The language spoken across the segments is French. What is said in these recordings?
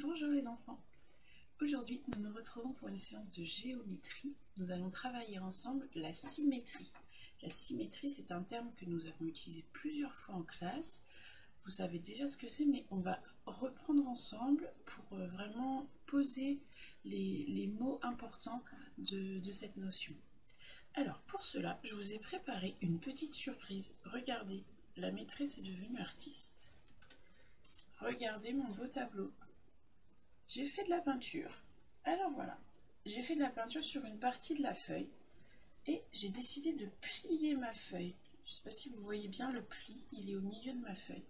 Bonjour les enfants. Aujourd'hui, nous nous retrouvons pour une séance de géométrie. Nous allons travailler ensemble la symétrie. La symétrie, c'est un terme que nous avons utilisé plusieurs fois en classe. Vous savez déjà ce que c'est, mais on va reprendre ensemble pour vraiment poser les mots importants de cette notion. Alors, pour cela, je vous ai préparé une petite surprise. Regardez, la maîtresse est devenue artiste. Regardez mon beau tableau. J'ai fait de la peinture. Alors voilà, j'ai fait de la peinture sur une partie de la feuille et j'ai décidé de plier ma feuille. Je ne sais pas si vous voyez bien le pli, il est au milieu de ma feuille.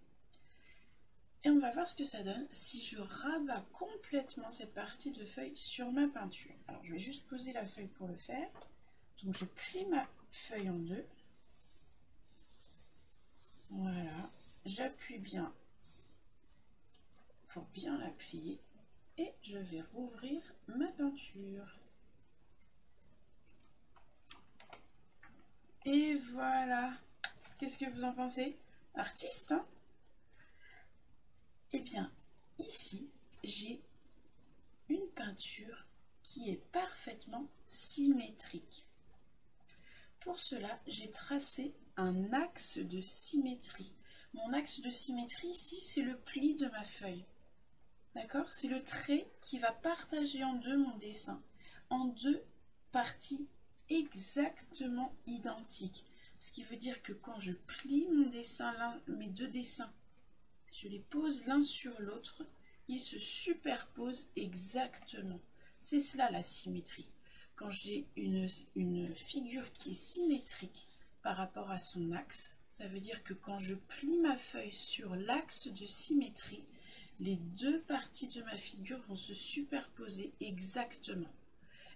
Et on va voir ce que ça donne si je rabats complètement cette partie de feuille sur ma peinture. Alors je vais juste poser la feuille pour le faire. Donc je plie ma feuille en deux. Voilà, j'appuie bien pour bien la plier. Et je vais rouvrir ma peinture. Et voilà. Qu'est-ce que vous en pensez? Artiste, hein? Eh bien, ici, j'ai une peinture qui est parfaitement symétrique. Pour cela, j'ai tracé un axe de symétrie. Mon axe de symétrie ici, c'est le pli de ma feuille. D'accord? C'est le trait qui va partager en deux mon dessin, en deux parties exactement identiques. Ce qui veut dire que quand je plie mon dessin, mes deux dessins, je les pose l'un sur l'autre, ils se superposent exactement. C'est cela la symétrie. Quand j'ai une figure qui est symétrique par rapport à son axe, ça veut dire que quand je plie ma feuille sur l'axe de symétrie, les deux parties de ma figure vont se superposer exactement.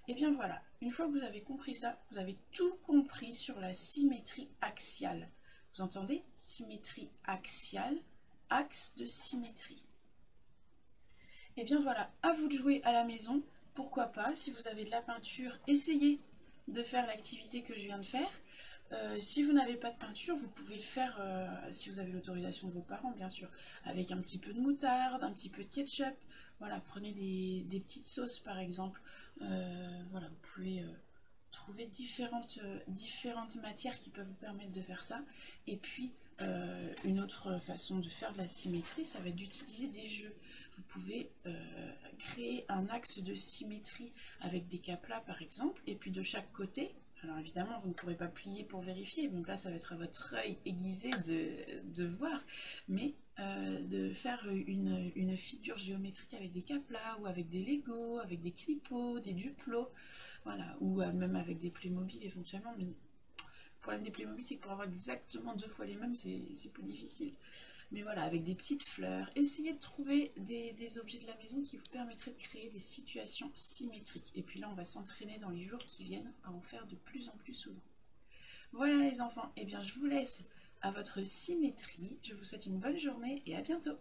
Et bien voilà, une fois que vous avez compris ça, vous avez tout compris sur la symétrie axiale. Vous entendez? Symétrie axiale, axe de symétrie. Et bien voilà, à vous de jouer à la maison. Pourquoi pas, si vous avez de la peinture, essayez de faire l'activité que je viens de faire. Si vous n'avez pas de peinture, vous pouvez le faire, si vous avez l'autorisation de vos parents bien sûr, avec un petit peu de moutarde, un petit peu de ketchup. Voilà, prenez des petites sauces par exemple. Voilà, vous pouvez trouver différentes matières qui peuvent vous permettre de faire ça. Et puis, une autre façon de faire de la symétrie, ça va être d'utiliser des jeux. Vous pouvez créer un axe de symétrie avec des cas plats par exemple, et puis de chaque côté, alors évidemment vous ne pourrez pas plier pour vérifier, donc là ça va être à votre œil aiguisé de voir, mais de faire une figure géométrique avec des cas plats, ou avec des Lego, avec des clipots, des Duplo, voilà, ou même avec des Playmobil éventuellement, mais le problème des Playmobil, c'est que pour avoir exactement deux fois les mêmes, c'est plus difficile. Mais voilà, avec des petites fleurs, essayez de trouver des objets de la maison qui vous permettraient de créer des situations symétriques. Et puis là, on va s'entraîner dans les jours qui viennent à en faire de plus en plus souvent. Voilà les enfants, et bien je vous laisse à votre symétrie. Je vous souhaite une bonne journée et à bientôt.